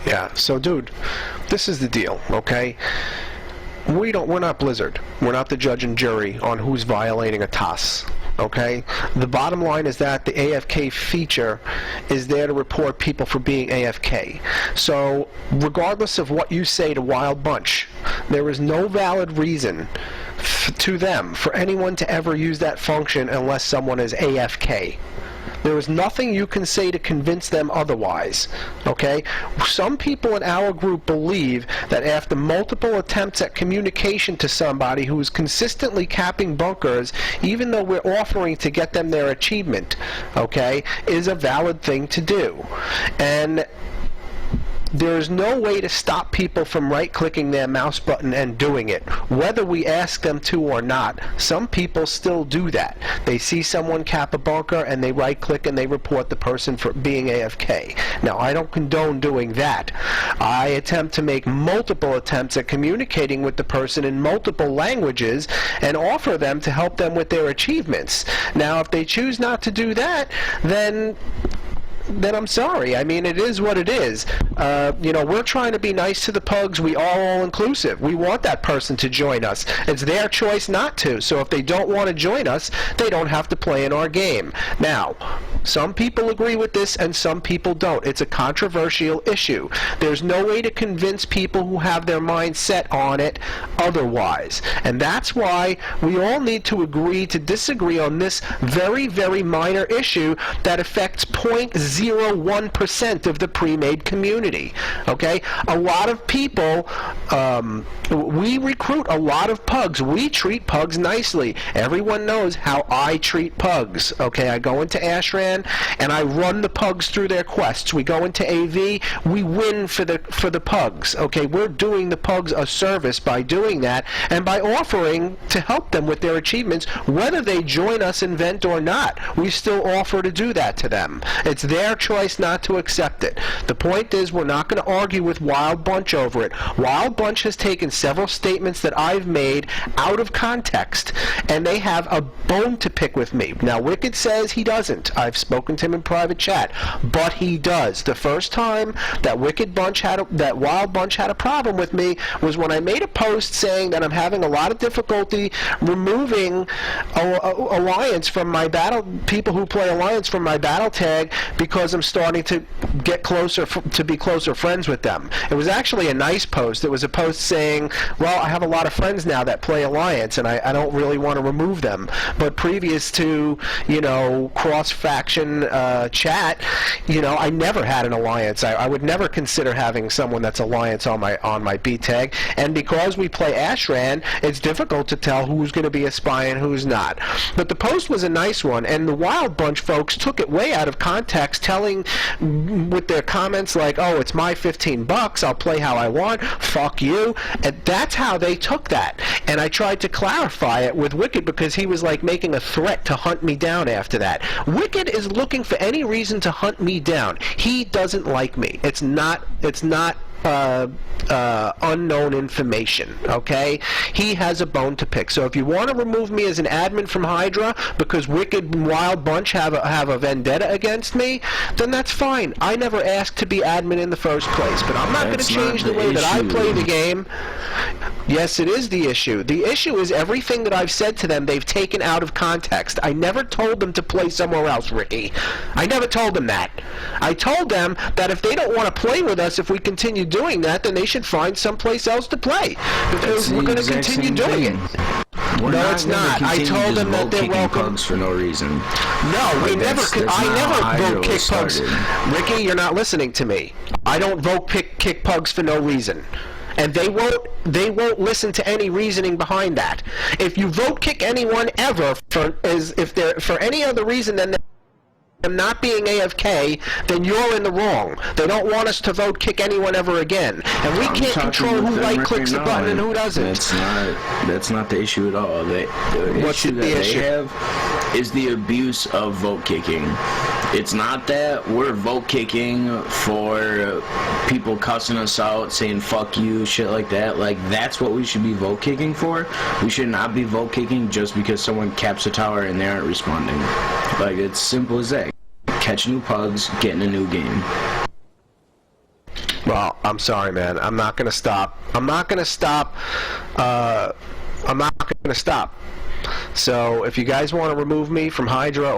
Yeah, so dude, this is the deal, okay? We're not Blizzard. We're not the judge and jury on who's violating a TOS, okay? The bottom line is that the AFK feature is there to report people for being AFK. So, regardless of what you say to Wild Bunch, there is no valid reason to them for anyone to ever use that function unless someone is AFK. There is nothing you can say to convince them otherwise, okay? Some people in our group believe that after multiple attempts at communication to somebody who is consistently capping bunkers, even though we're offering to get them their achievement, okay, is a valid thing to do. And there's no way to stop people from right-clicking their mouse button and doing it, whether we ask them to or not. Some people still do that. They see someone cap a bunker and they right-click and they report the person for being AFK. Now, I don't condone doing that. I attempt to make multiple attempts at communicating with the person in multiple languages and offer them to help them with their achievements. Now, if they choose not to do that, then I'm sorry. I mean, it is what it is. You know, we're trying to be nice to the pugs. We are all-inclusive. We want that person to join us. It's their choice not to. So if they don't want to join us, they don't have to play in our game. Now, some people agree with this and some people don't. It's a controversial issue. There's no way to convince people who have their mind set on it otherwise. And that's why we all need to agree to disagree on this very, very minor issue that affects 0.01% of the pre-made community. Okay? A lot of people, we recruit a lot of pugs. We treat pugs nicely. Everyone knows how I treat pugs. Okay? I go into Ashran and I run the pugs through their quests. We go into AV, we win for the pugs. Okay? We're doing the pugs a service by doing that and by offering to help them with their achievements, whether they join us in Vent or not. We still offer to do that to them. It's their choice not to accept it. The point is, we're not going to argue with Wild Bunch over it. Wild Bunch has taken several statements that I've made out of context, and they have a bone to pick with me. Now, Wicked says he doesn't. I've spoken to him in private chat, but he does. The first time that Wild Bunch had a problem with me was when I made a post saying that I'm having a lot of difficulty removing Alliance from my people who play Alliance from my battle tag because I'm starting to get closer, to be closer friends with them. It was actually a nice post. It was a post saying, well, I have a lot of friends now that play Alliance, and I don't really want to remove them. But previous to, you know, cross-faction chat, you know, I never had an Alliance. I would never consider having someone that's Alliance on my B tag. And because we play Ashran, it's difficult to tell who's going to be a spy and who's not. But the post was a nice one, and the Wild Bunch folks took it way out of context, telling with their comments like, oh, it's my $15, I'll play how I want, fuck you. And that's how they took that. And I tried to clarify it with Wicked because he was like making a threat to hunt me down after that. Wicked is looking for any reason to hunt me down. He doesn't like me. It's not unknown information, okay? He has a bone to pick. So if you want to remove me as an admin from Hydra because Wicked and Wild Bunch have a vendetta against me, then that's fine. I never asked to be admin in the first place, but I'm not going to change the way that I play the game. Yes, it is the issue. The issue is everything that I've said to them, they've taken out of context. I never told them to play somewhere else, Ricky. I never told them that. I told them that if they don't want to play with us, if we continue doing that, then they should find someplace else to play. Because we're going to continue doing it. No, it's not. I told them that they're welcome. Pugs for no reason. No, we never. I never vote kick pugs. Ricky, you're not listening to me. I don't vote kick pugs for no reason. And they won't listen to any reasoning behind that. If you vote kick anyone ever for any other reason than them not being AFK, then you're in the wrong. They don't want us to vote kick anyone ever again, and we can't control who right clicks the button and who doesn't. That's not the issue at all. The issue that they have is the abuse of vote kicking. It's not that we're vote kicking for people cussing us out, saying fuck you, shit like that. Like, that's what we should be vote kicking for. We should not be vote kicking just because someone caps a tower and they aren't responding. Like, it's simple as that. Catch new pugs, get in a new game. Well, I'm sorry, man. I'm not gonna stop. I'm not gonna stop. So if you guys want to remove me from Hydra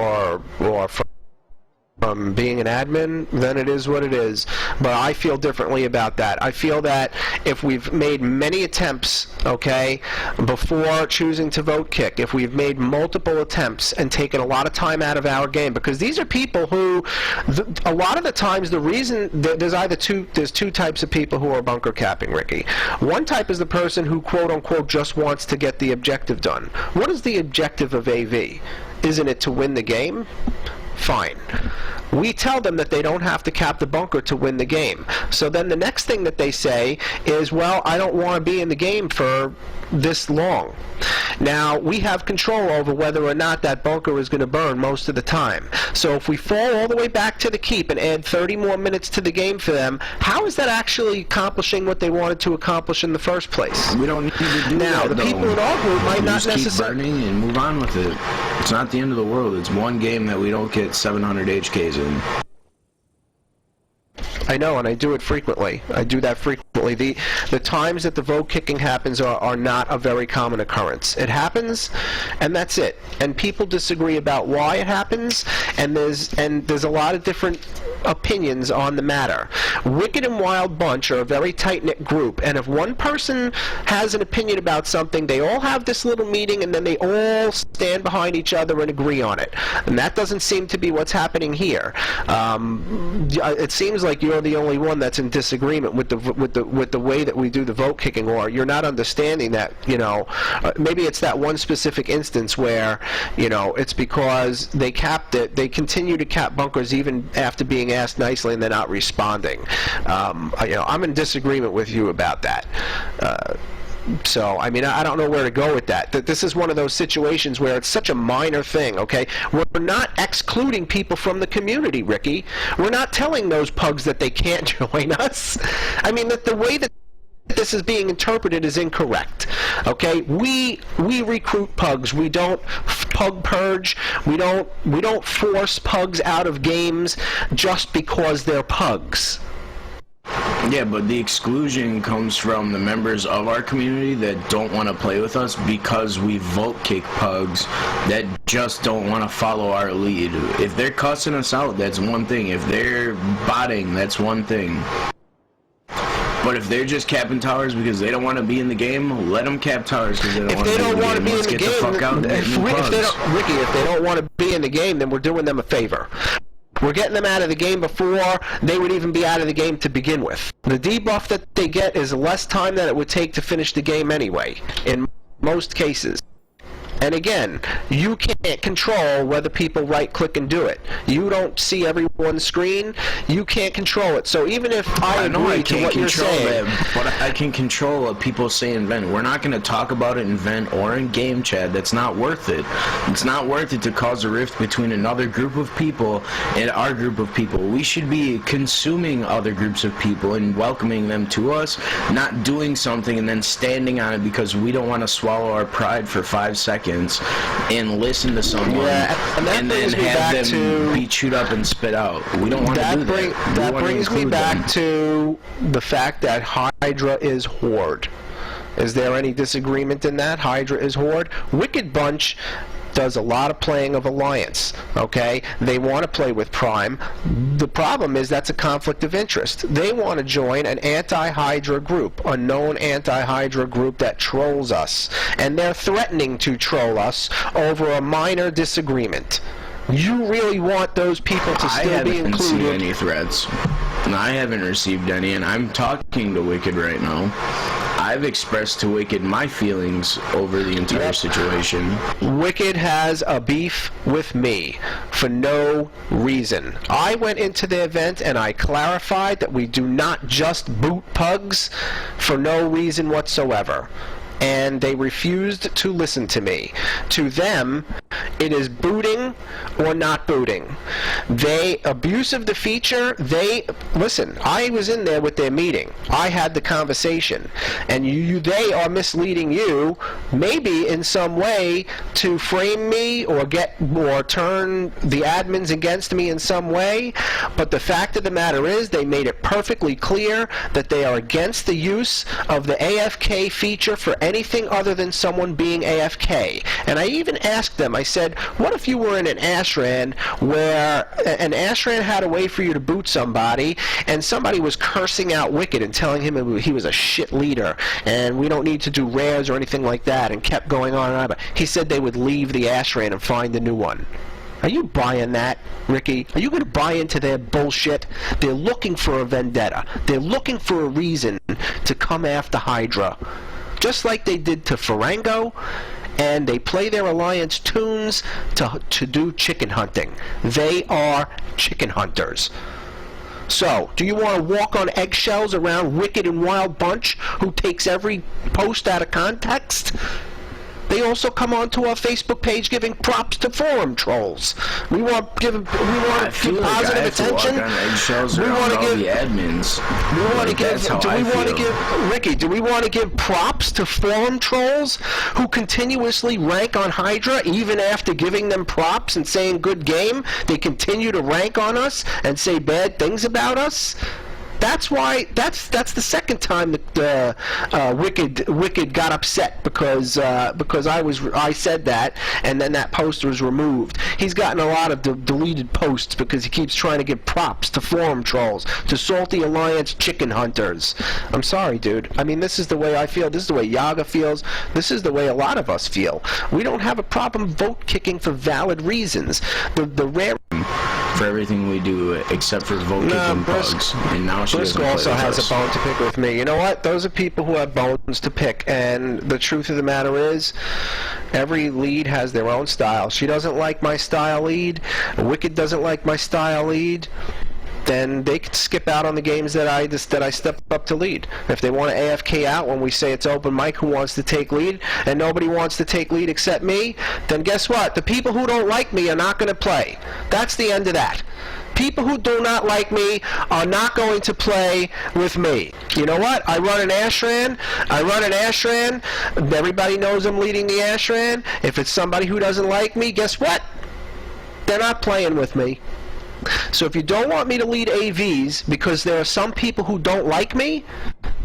or from being an admin, then it is what it is. But I feel differently about that. I feel that if we've made many attempts, okay, before choosing to vote kick, if we've made multiple attempts and taken a lot of time out of our game, because these are people who, a lot of the times, the reason there's two types of people who are bunker capping, Ricky. One type is the person who quote unquote just wants to get the objective done. What is the objective of AV? Isn't it to win the game? Fine. We tell them that they don't have to cap the bunker to win the game. So then the next thing that they say is, well, I don't want to be in the game for this long. Now, we have control over whether or not that bunker is going to burn most of the time. So if we fall all the way back to the keep and add 30 more minutes to the game for them, how is that actually accomplishing what they wanted to accomplish in the first place? We don't need to do now, that, the people in our group might not necessarily... keep burning and move on with it. It's not the end of the world. It's one game that we don't get 700 HKs in. I know, and I do it frequently. I do that frequently. The times that the vote kicking happens are not a very common occurrence. It happens, and that's it. And people disagree about why it happens, and there's a lot of different opinions on the matter. Wicked and Wild Bunch are a very tight-knit group, and if one person has an opinion about something, they all have this little meeting, and then they all stand behind each other and agree on it. And that doesn't seem to be what's happening here. It seems like you're the only one that's in disagreement with the way that we do the vote kicking, or you're not understanding that, you know, maybe it's that one specific instance where, you know, it's because they capped it, they continue to cap bunkers even after being asked nicely and they're not responding. You know, I'm in disagreement with you about that. So, I mean, I don't know where to go with that. This is one of those situations where it's such a minor thing, okay? We're not excluding people from the community, Ricky. We're not telling those pugs that they can't join us. I mean, the way that this is being interpreted is incorrect, okay? We recruit pugs. We don't pug purge. We don't force pugs out of games just because they're pugs. Yeah, but the exclusion comes from the members of our community that don't want to play with us because we vote kick pugs that just don't want to follow our lead. If they're cussing us out, that's one thing. If they're botting, that's one thing. But if they're just capping towers because they don't want to be in the game, let them cap towers because they don't want to be in the game. Let's get the fuck out and get new pugs. Ricky, if they don't want to be in the game, then we're doing them a favor. We're getting them out of the game before they would even be out of the game to begin with. The debuff that they get is less time than it would take to finish the game anyway, in most cases. And again, you can't control whether people right-click and do it. You don't see everyone's screen. You can't control it. So even if I agree to what you're saying, but I can control what people say in vent. We're not going to talk about it in vent or in game chat. That's not worth it. It's not worth it to cause a rift between another group of people and our group of people. We should be consuming other groups of people and welcoming them to us, not doing something and then standing on it because we don't want to swallow our pride for 5 seconds and listen to someone and then have them be chewed up and spit out. We don't want to do that. That brings me back to the fact that Hydra is Horde. Is there any disagreement in that? Hydra is Horde. Wicked Bunch does a lot of playing of Alliance, okay? They want to play with Prime. The problem is that's a conflict of interest. They want to join an anti-Hydra group, a known anti-Hydra group that trolls us, and they're threatening to troll us over a minor disagreement. You really want those people to still be included? I haven't seen any threats. I haven't received any, and I'm talking to Wicked right now. I've expressed to Wicked my feelings over the entire situation. Wicked has a beef with me for no reason. I went into the event and I clarified that we do not just boot pugs for no reason whatsoever. And they refused to listen to me. To them, it is booting or not booting. They abuse of the feature. Listen, I was in there with their meeting. I had the conversation. And they are misleading you, maybe in some way, to frame me or turn the admins against me in some way. But the fact of the matter is, they made it perfectly clear that they are against the use of the AFK feature for anything other than someone being AFK. And I even asked them, I said, what if you were in an Ashran where an Ashran had a way for you to boot somebody and somebody was cursing out Wicked and telling him he was a shit leader and we don't need to do rares or anything like that, and kept going on and on. He said they would leave the Ashran and find a new one. Are you buying that, Ricky? Are you going to buy into their bullshit? They're looking for a vendetta. They're looking for a reason to come after Hydra. Just like they did to Farango, and they play their Alliance tunes to do chicken hunting. They are chicken hunters. So, do you want to walk on eggshells around Wicked and Wild Bunch, who takes every post out of context? They also come onto our Facebook page giving props to forum trolls. We want to give positive attention. We want to give the admins. Ricky, do we want to give props to forum trolls who continuously rank on Hydra even after giving them props and saying good game? They continue to rank on us and say bad things about us? That's why. That's the second time that Wicked got upset because I said that, and then that post was removed. He's gotten a lot of deleted posts because he keeps trying to give props to forum trolls, to Salty Alliance chicken hunters. I'm sorry, dude. I mean, this is the way I feel. This is the way Yaga feels. This is the way a lot of us feel. We don't have a problem vote kicking for valid reasons. The rare. For everything we do except for vote kicking bugs. And now Brisk also has a bone to pick with me. You know what? Those are people who have bones to pick, and the truth of the matter is, every lead has their own style. She doesn't like my style lead. Wicked doesn't like my style lead. Then they can skip out on the games that I step up to lead. If they want to AFK out when we say it's open mic, who wants to take lead, and nobody wants to take lead except me, then guess what? The people who don't like me are not going to play. That's the end of that. People who do not like me are not going to play with me. You know what? I run an Ashran. Everybody knows I'm leading the Ashran. If it's somebody who doesn't like me, guess what? They're not playing with me. So if you don't want me to lead AVs because there are some people who don't like me,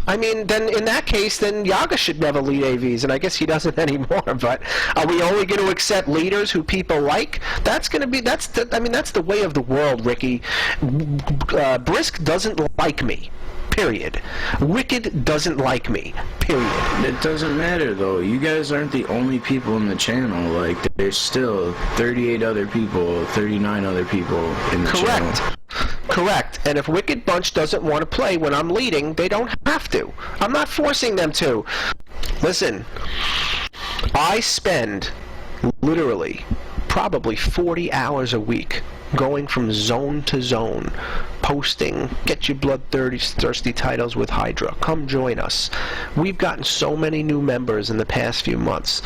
I mean, then in that case, then Yaga should never lead AVs, and I guess he doesn't anymore. But are we only going to accept leaders who people like? That's the way of the world, Ricky. Brisk doesn't like me. Period. Wicked doesn't like me. Period. It doesn't matter, though. You guys aren't the only people in the channel. Like, there's still 38 other people, 39 other people in the channel. Correct. And if Wicked Bunch doesn't want to play when I'm leading, they don't have to. I'm not forcing them to. Listen, I spend literally probably 40 hours a week going from zone to zone, posting get your bloodthirsty titles with Hydra. Come join us. We've gotten so many new members in the past few months.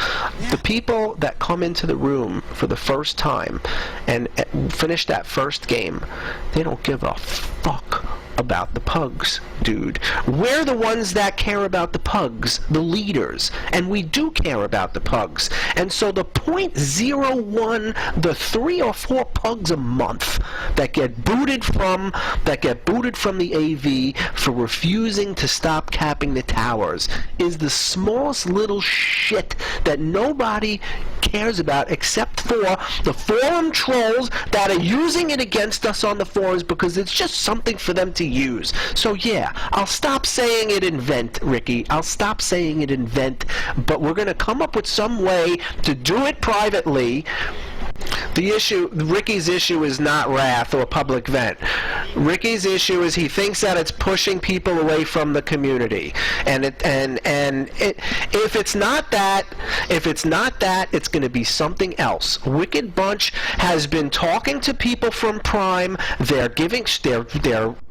The people that come into the room for the first time and finish that first game, they don't give a fuck about the pugs, dude. We're the ones that care about the pugs, the leaders, and we do care about the pugs. And so the .01, the 3 or 4 pugs a month that get booted from the AV for refusing to stop capping the towers is the smallest little shit that nobody cares about except for the forum trolls that are using it against us on the forums because it's just something for them to use. So yeah, I'll stop saying it in vent, Ricky. I'll stop saying it in vent, but we're going to come up with some way to do it privately. Ricky's issue is not wrath or public vent. Ricky's issue is he thinks that it's pushing people away from the community, and if it's not that, it's going to be something else. Wicked Bunch has been talking to people from Prime. They're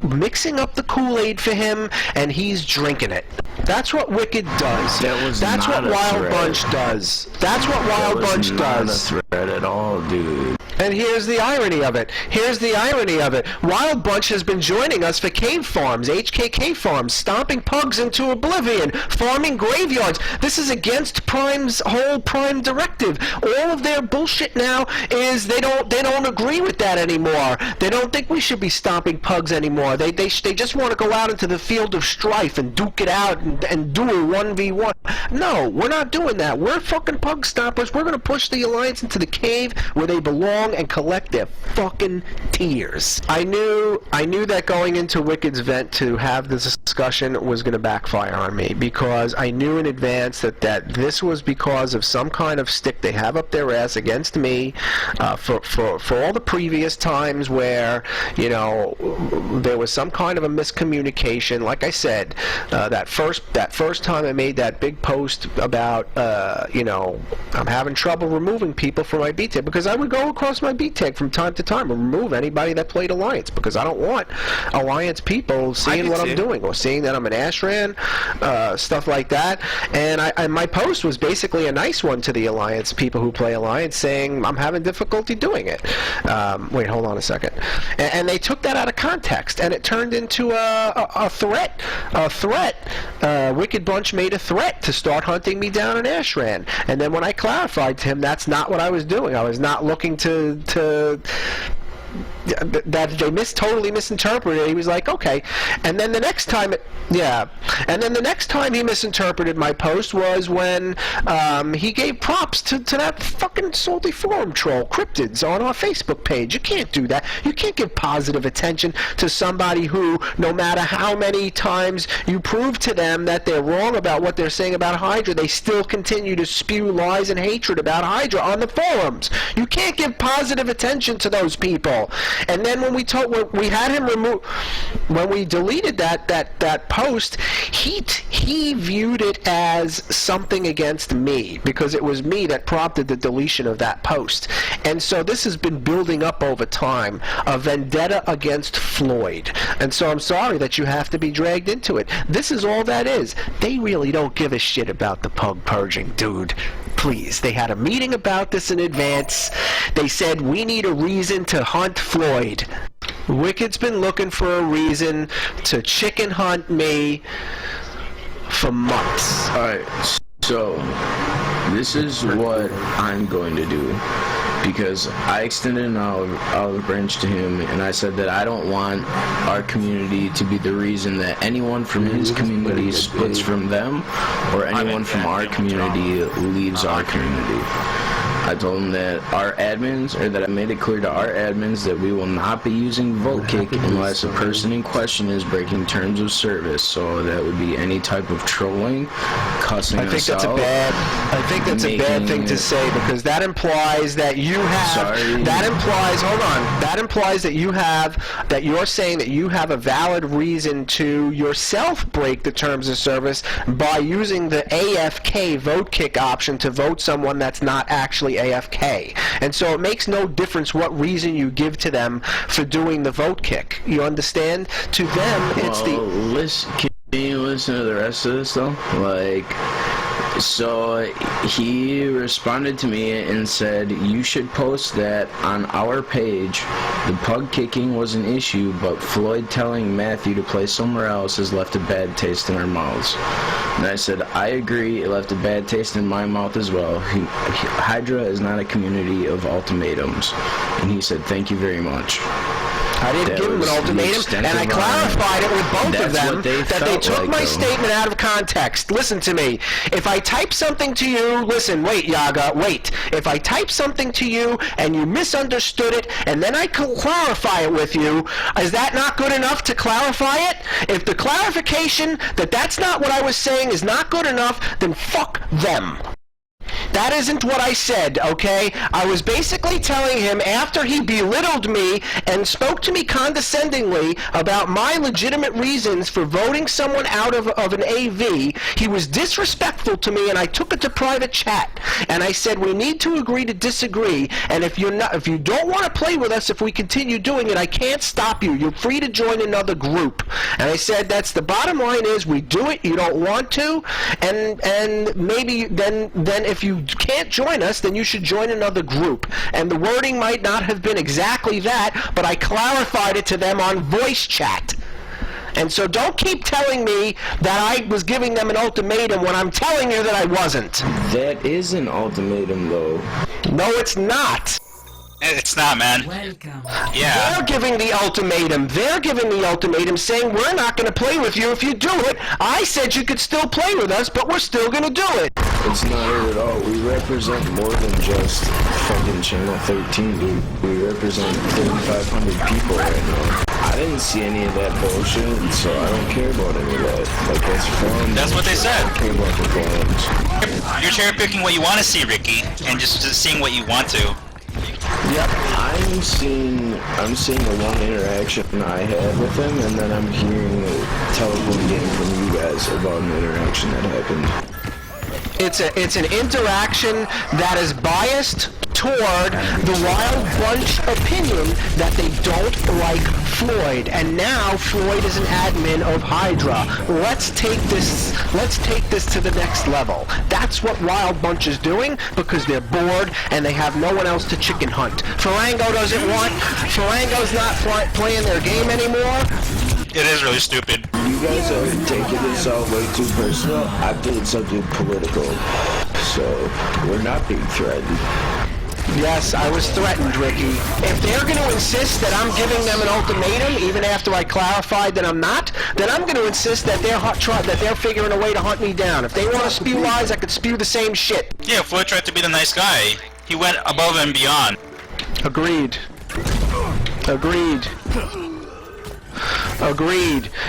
mixing up the Kool-Aid for him, and he's drinking it. That's what Wicked does. That's what Wild Bunch does. That's what Wild Bunch does. Not a threat at all, dude. And here's the irony of it. Wild Bunch has been joining us for cave farms, HKK farms, stomping pugs into oblivion, farming graveyards. This is against Prime's whole Prime directive. All of their bullshit now is they don't agree with that anymore. They don't think we should be stomping pugs anymore. They just want to go out into the field of strife and duke it out and do a 1v1. No, we're not doing that. We're fucking pug stompers. We're going to push the Alliance into the cave where they belong and collect their fucking tears. I knew that going into Wicked's vent to have this discussion was going to backfire on me, because I knew in advance that this was because of some kind of stick they have up their ass against me for all the previous times where, you know, there was some kind of a miscommunication. Like I said, that first time I made that big post about, you know, I'm having trouble removing people from my B tag, because I would go across my B tag from time to time and remove anybody that played Alliance, because I don't want Alliance people seeing what I'm doing or seeing that I'm an Ashran, stuff like that. And my post was basically a nice one to the Alliance people who play Alliance, saying I'm having difficulty doing it. Wait, hold on a second. And they took that out of context, and it turned into a threat. Wicked Bunch made a threat to start hunting me down in Ashran. And then when I clarified to him that's not what I was doing, I was not looking to that they totally misinterpreted it. He was like, okay. And then the next time he misinterpreted my post was when he gave props to that fucking salty forum troll Cryptids on our Facebook page. You can't do that. You can't give positive attention to somebody who, no matter how many times you prove to them that they're wrong about what they're saying about Hydra, they still continue to spew lies and hatred about Hydra on the forums. You can't give positive attention to those people. And then when we had him removed, when we deleted that post, he viewed it as something against me, because it was me that prompted the deletion of that post. And so this has been building up over time, a vendetta against Floyd. And so I'm sorry that you have to be dragged into it. This is all that is. They really don't give a shit about the pug purging, dude. Please. They had a meeting about this in advance. They said, we need a reason to hunt Floyd. Wicked's been looking for a reason to chicken hunt me for months. Alright, so this is what I'm going to do, because I extended an olive branch to him, and I said that I don't want our community to be the reason that anyone from his community splits from them, or anyone from our community leaves our community. I told him that our admins, or that I made it clear to our admins that we will not be using vote kick unless a person in question is breaking terms of service. So that would be any type of trolling, cussing us out. I think that's a bad thing to say, because that implies that you have. That implies that you're saying that you have a valid reason to yourself break the terms of service by using the AFK vote kick option to vote someone that's not actually be AFK. And so it makes no difference what reason you give to them for doing the vote kick. You understand? To them, it's Can you listen to the rest of this, though? Like, so he responded to me and said, you should post that on our page. The pug kicking was an issue, but Floyd telling Matthew to play somewhere else has left a bad taste in our mouths. And I said, I agree, it left a bad taste in my mouth as well. Hydra is not a community of ultimatums. And he said, thank you very much. I didn't give him an ultimatum, and I clarified it with both of them that they took my statement out of context. Listen to me. If I type something to you, listen, wait, Yaga, wait. If I type something to you and you misunderstood it, and then I clarify it with you, is that not good enough to clarify it? If the clarification that that's not what I was saying is not good enough, then fuck them. That isn't what I said, okay? I was basically telling him after he belittled me and spoke to me condescendingly about my legitimate reasons for voting someone out of an AV, he was disrespectful to me, and I took it to private chat. And I said, we need to agree to disagree, and if you don't want to play with us, if we continue doing it, I can't stop you. You're free to join another group. And I said, that's the bottom line is, we do it, you don't want to, and maybe then if you can't join us, then you should join another group. And the wording might not have been exactly that, but I clarified it to them on voice chat. And so don't keep telling me that I was giving them an ultimatum when I'm telling you that I wasn't. That is an ultimatum, though. No, it's not. It's not, man. Welcome. Yeah. They're giving the ultimatum. They're giving the ultimatum saying, we're not going to play with you if you do it. I said you could still play with us, but we're still going to do it. It's not it at all. We represent more than just fucking Channel 13, dude. We represent 3,500 people right now. I didn't see any of that bullshit, so I don't care about any of that. Like, that's fun. That's what they said. I don't care about the forums. You're cherry picking what you want to see, Ricky, and just seeing what you want to. Yep, I'm seeing the one interaction I had with him, and then I'm hearing a telephone game from you guys about an interaction that happened. It's an interaction that is biased toward the Wild Bunch opinion that they don't like Floyd, and now Floyd is an admin of Hydra. Let's take this to the next level. That's what Wild Bunch is doing because they're bored and they have no one else to chicken hunt. Farango's not playing their game anymore. It is really stupid. You guys are taking this all way too personal. I did something political, so we're not being threatened. Yes, I was threatened, Ricky. If they're going to insist that I'm giving them an ultimatum, even after I clarified that I'm not, then I'm going to insist that they're figuring a way to hunt me down. If they want to spew lies, I could spew the same shit. Yeah, Floyd tried to be the nice guy. He went above and beyond. Agreed.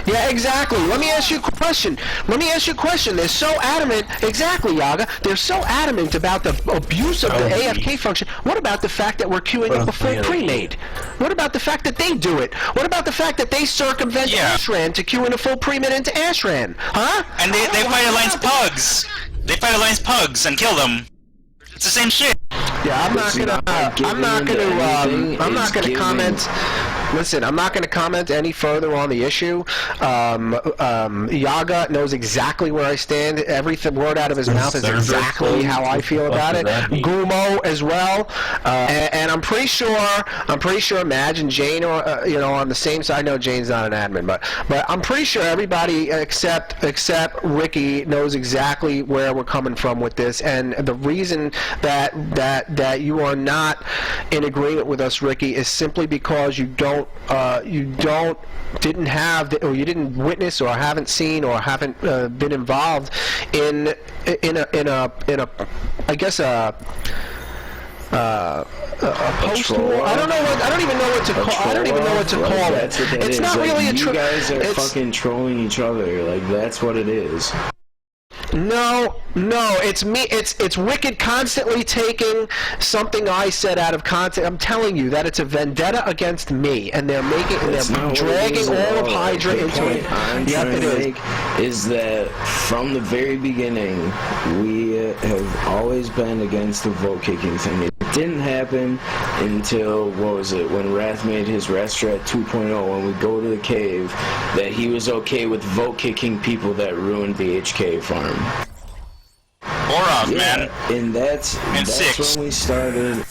Yeah, exactly. Let me ask you a question. They're so adamant. Exactly, Yaga. They're so adamant about the abuse of the AFK function. What about the fact that we're queuing up a full pre-made? What about the fact that they do it? What about the fact that they circumvent Ashran to queue in a full pre-made into Ashran? Huh? And they fight Alliance Pugs. They fight Alliance Pugs and kill them. It's the same shit. Yeah, I'm not gonna comment. Listen, I'm not going to comment any further on the issue. Yaga knows exactly where I stand. Every word out of his mouth is exactly how I feel about it. Gumo as well, and I'm pretty sure Madge and Jane are on the same side. I know Jane's not an admin, but I'm pretty sure everybody except Ricky knows exactly where we're coming from with this, and the reason that you are not in agreement with us, Ricky, is simply because you didn't witness or haven't seen or haven't been involved in a post-war. I don't even know what to call it. It's not really a troll. You guys are fucking trolling each other. Like, that's what it is. No, it's me. It's Wicked constantly taking something I said out of context. I'm telling you that it's a vendetta against me, and they're dragging all of Hydra into it. Yep, it is that from the very beginning, we have always been against the vote kicking thing. It didn't happen until, what was it, when Wrath made his Restrat 2.0, when we go to the cave, that he was okay with vote kicking people that ruined the HK farm. Man. And that's when we started.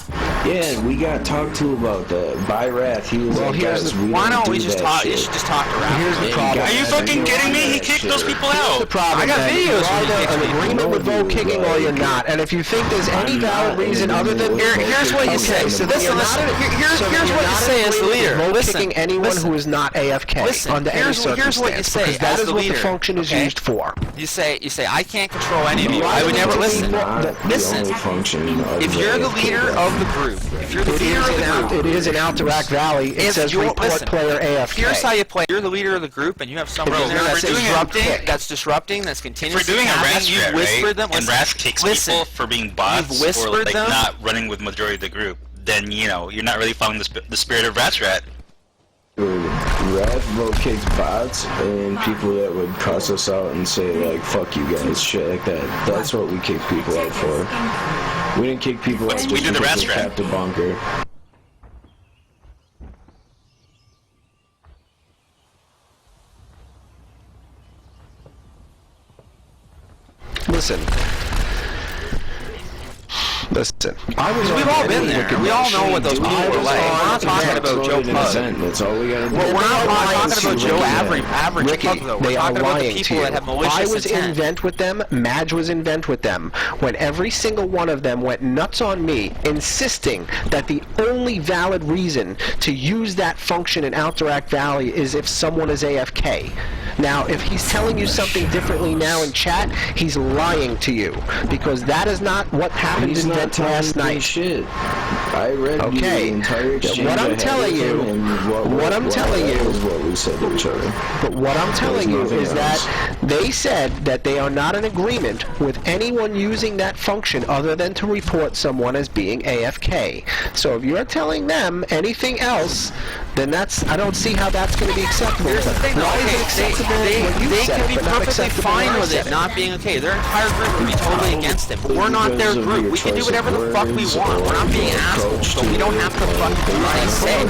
Yeah, we got talked to about that by Wrath. He was like, guys, why don't we just talk? You should just talk to Wrath. Here's the problem. Are you fucking kidding me? He kicked those people out. The problem. I got videos. You're either in agreement with vote kicking or you're not. And if you think there's any valid reason other than here's what you say. So listen. Here's what you say as the leader. Vote kicking anyone who is not AFK under any circumstance. Here's what you say. Because that is what the function is used for. You say I can't control any of you. I would never listen. Listen. If you're the leader of the group, it is in Alterac Valley. It says report player AFK. Here's how you play. You're the leader of the group, and you have someone in there that's disrupting, that's continuously. We're doing a Wrath you've whispered them. And Wrath kicks people for being bots or like not running with majority of the group. Then you're not really following the spirit of Rat's. Wrath vote kicks bots and people that would cuss us out and say like "fuck you guys," shit like that. That's what we kick people out for. We didn't kick people out just because they capped a bunker. Listen. We've all been there. We all know what those people were like. We're not talking about Joe Pug. That's all we gotta do. We're not talking about Joe average Pug, though. We're talking about the people that have malicious intent. I was in vent with them. Madge was in vent with them. When every single one of them went nuts on me, insisting that the only valid reason to use that function in Alterac Valley is if someone is AFK. Now, if he's telling you something differently now in chat, he's lying to you, because that is not what happened in vent last night. Shit. I read the entire exchange. What I'm telling you, is what we said to each other. But what I'm telling you is that they said that they are not in agreement with anyone using that function other than to report someone as being AFK. So if you're telling them anything else, then I don't see how that's going to be acceptable. Here's the thing, though. They can be perfectly fine with it not being okay. Their entire group can be totally against it, but we're not their group. We can do whatever the fuck we want. We're not being assholes, so we don't have to fucking do what they say.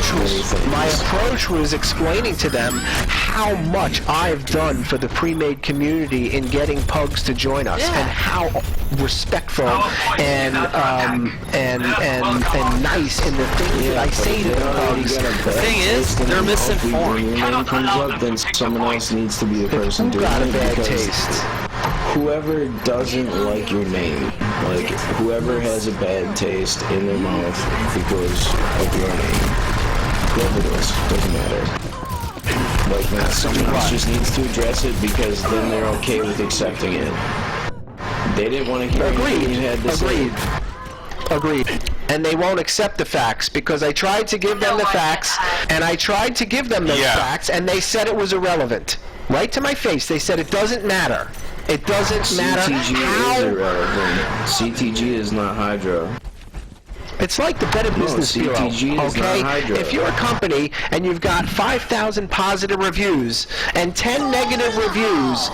My approach was explaining to them how much I've done for the pre-made community in getting pugs to join us, and how respectful and nice in the things that I say to the pugs. The thing is, they're misinformed. When your name comes up, then someone else needs to be the person doing it. Who got a bad taste? Whoever doesn't like your name, like whoever has a bad taste in their mouth because of your name, whoever it is, doesn't matter. Like that, someone else just needs to address it, because then they're okay with accepting it. They didn't want to hear anything you had to say. Agreed. And they won't accept the facts, because I tried to give them the facts, and I tried to give them those facts, and they said it was irrelevant. Right to my face, they said it doesn't matter. It doesn't matter how... CTG is irrelevant. CTG is not Hydra. It's like the Better Business Bureau, okay? If you're a company and you've got 5,000 positive reviews and 10 negative reviews,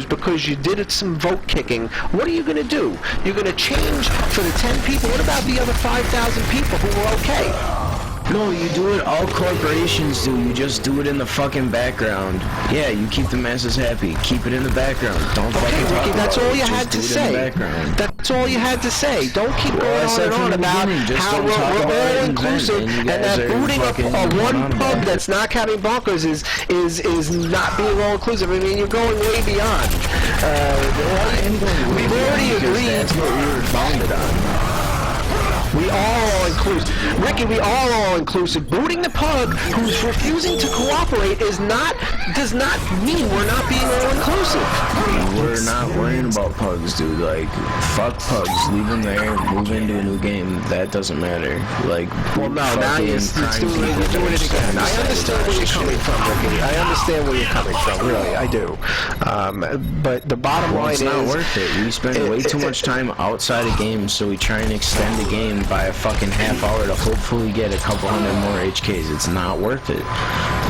because you did some vote kicking, what are you going to do? You're going to change for the 10 people. What about the other 5,000 people who were okay? No, you do it, all corporations do. You just do it in the fucking background. Yeah, you keep the masses happy. Keep it in the background. Don't fucking talk about that's all you had to say. That's all you had to say. Don't keep going on and on about how we're all inclusive, and that booting a one pub that's not counting bonkers is not being all inclusive. I mean, you're going way beyond. We've already agreed. That's what we were founded on. We all inclusive. Ricky, we all inclusive. Booting the pug who's refusing to cooperate does not mean we're not being all inclusive. We're caring about pugs, dude. Like, fuck pugs. Leave them there. Move into a new game. That doesn't matter. Like, well, no, now you're doing it again. I understand where you're coming from, Ricky. I understand where you're coming from. Really, I do. But the bottom line is, it's not worth it. We spend way too much time outside of games, so we try and extend the game by a fucking half hour to hopefully get a couple hundred more HKs. It's not worth it.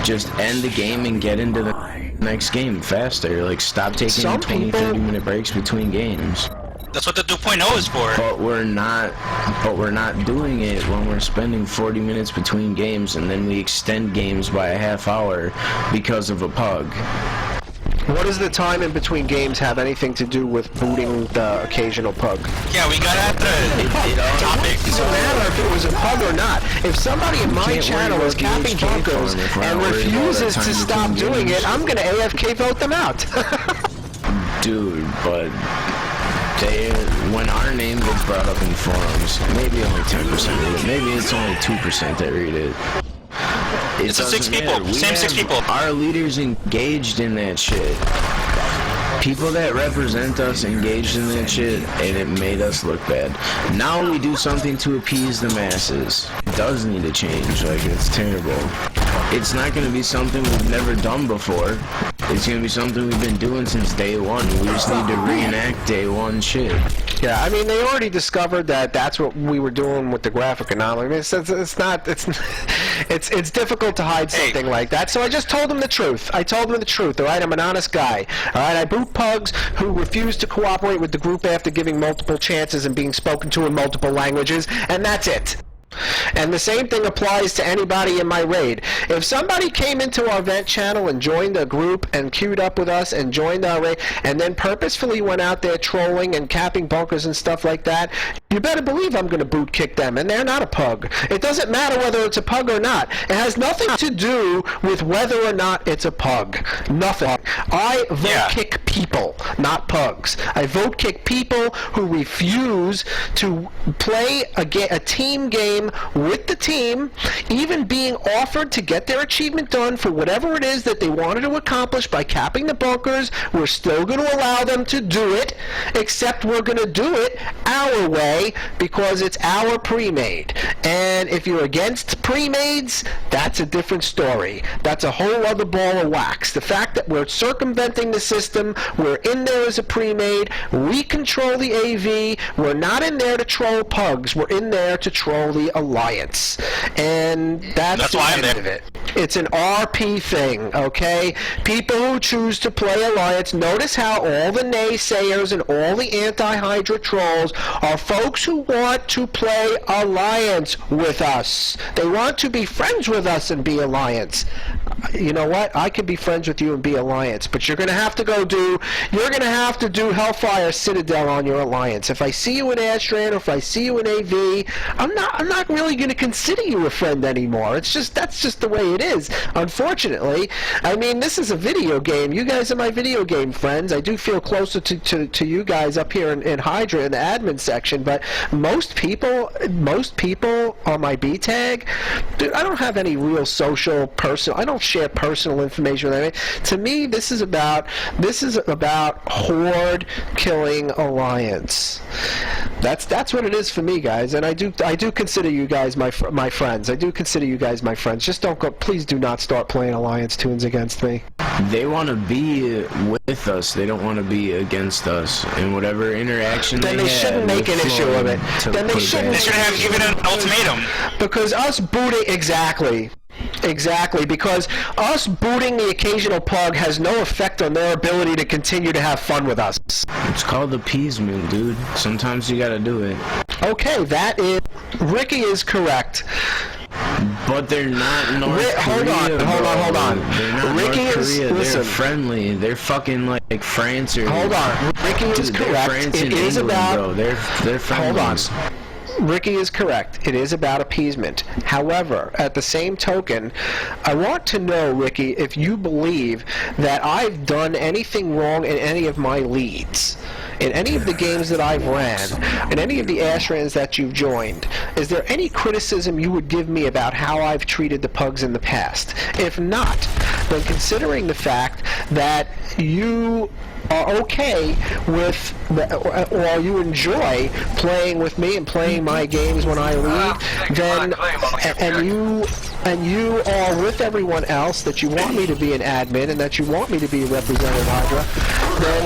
Just end the game and get into the next game faster. Like, stop taking 20-30 minute breaks between games. That's what the 2.0 is for. But we're not doing it when we're spending 40 minutes between games and then we extend games by a half hour because of a pug. What does the time in between games have anything to do with booting the occasional pug? Yeah, we got at the topic. It doesn't matter if it was a pug or not. If somebody in my channel is capping bunkers and refuses to stop doing it, I'm going to AFK vote them out. Dude, but when our name gets brought up in forums, maybe only 10% read it. Maybe it's only 2% that read it. It's 6 people. Same 6 people. Our leaders engaged in that shit. People that represent us engaged in that shit, and it made us look bad. Now we do something to appease the masses. It does need to change. Like, it's terrible. It's not going to be something we've never done before. It's going to be something we've been doing since day one. We just need to reenact day one shit. Yeah, I mean, they already discovered that that's what we were doing with the graphic anomaly. I mean, it's difficult to hide something like that. So I just told them the truth. I told them the truth. All right, I'm an honest guy. All right, I boot pugs who refuse to cooperate with the group after giving multiple chances and being spoken to in multiple languages, and that's it. And the same thing applies to anybody in my raid. If somebody came into our vent channel and joined a group and queued up with us and joined our raid and then purposefully went out there trolling and capping bunkers and stuff like that, you better believe I'm going to boot kick them, and they're not a pug. It doesn't matter whether it's a pug or not. It has nothing to do with whether or not it's a pug. Nothing. I vote kick people, not pugs. I vote kick people who refuse to play a team game with the team, even being offered to get their achievement done for whatever it is that they wanted to accomplish by capping the bunkers. We're still going to allow them to do it, except we're going to do it our way because it's our pre-made. And if you're against pre-mades, that's a different story. That's a whole other ball of wax. The fact that we're circumventing the system, we're in there as a pre-made, we control the AV, we're not in there to troll pugs, we're in there to troll the Alliance. And that's why I'm of it. It's an RP thing, okay? People who choose to play Alliance, notice how all the naysayers and all the anti-Hydra trolls are folks who want to play Alliance with us. They want to be friends with us and be Alliance. You know what? I could be friends with you and be Alliance, but you're going to have to do Hellfire Citadel on your Alliance. If I see you in Astran or if I see you in AV, I'm not really going to consider you a friend anymore. That's just the way it is, unfortunately. I mean, this is a video game. You guys are my video game friends. I do feel closer to you guys up here in Hydra in the admin section, but most people on my B tag, dude, I don't have any real social personal. I don't share personal information with anybody. To me, this is about horde killing Alliance. That's what it is for me, guys. And I do consider you guys my friends. I do consider you guys my friends. Just don't go. Please do not start playing Alliance tunes against me. They want to be with us. They don't want to be against us. And whatever interaction they shouldn't make an issue of it. Then they shouldn't. They should have given an ultimatum. Because us booting Exactly, because us booting the occasional pug has no effect on their ability to continue to have fun with us. It's called appeasement, dude. Sometimes you gotta do it. Okay, Ricky is correct. But they're not North Korea, Hold on. They're not Ricky North is Korea. listen. They're friendly. They're fucking like France or. Hold on. Ricky is correct. France It and is England, about. bro. They're friendly. Hold on. Ricky is correct. It is about appeasement. However, at the same token, I want to know, Ricky, if you believe that I've done anything wrong in any of my leads. In any of the games that I've ran, in any of the Ashrans that you've joined, is there any criticism you would give me about how I've treated the pugs in the past? If not, then considering the fact that you are okay with, or you enjoy playing with me and playing my games when I leave, then, and you are with everyone else, that you want me to be an admin and that you want me to be a representative Hydra, then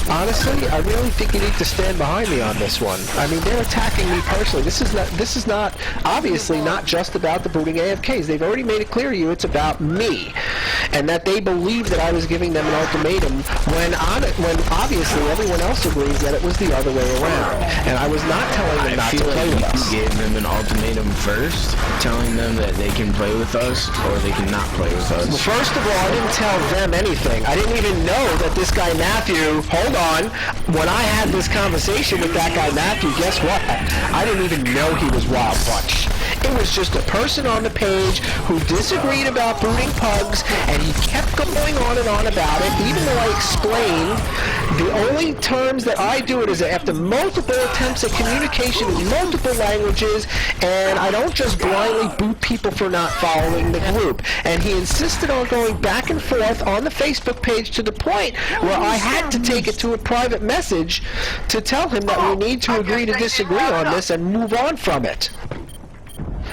honestly, I really think you need to stand behind me on this one. I mean, they're attacking me personally. This is not obviously not just about the booting AFKs. They've already made it clear to you it's about me, and that they believe that I was giving them an ultimatum when obviously everyone else agrees that it was the other way around, and I was not telling them not to play with us. You gave them an ultimatum first, telling them that they can play with us or they cannot play with us. Well, first of all, I didn't tell them anything. I didn't even know that this guy Matthew, hold on, when I had this conversation with that guy Matthew, guess what? I didn't even know he was Wild Bunch. It was just a person on the page who disagreed about booting pugs, and he kept going on and on about it, even though I explained the only terms that I do it is after multiple attempts at communication in multiple languages, and I don't just blindly boot people for not following the group. And he insisted on going back and forth on the Facebook page to the point where I had to take it to a private message to tell him that we need to agree to disagree on this and move on from it.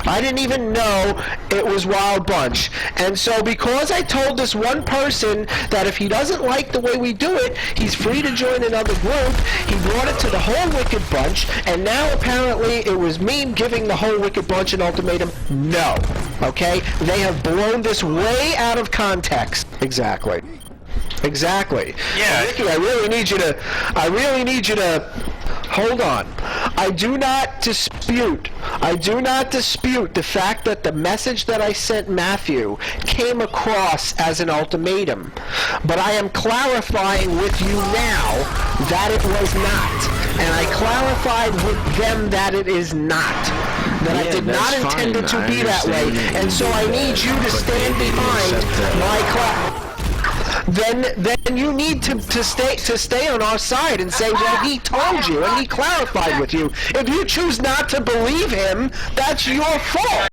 I didn't even know it was Wild Bunch. And so because I told this one person that if he doesn't like the way we do it, he's free to join another group, he brought it to the whole Wicked Bunch, and now apparently it was me giving the whole Wicked Bunch an ultimatum. No. Okay? They have blown this way out of context. Exactly. Exactly. Yeah. Ricky, I really need you to hold on. I do not dispute the fact that the message that I sent Matthew came across as an ultimatum. But I am clarifying with you now that it was not. And I clarified with them that it is not. That I did not intend it to be that way. And so I need you to stand behind my Then you need to stay on our side and say, well, he told you and he clarified with you. If you choose not to believe him, that's your fault.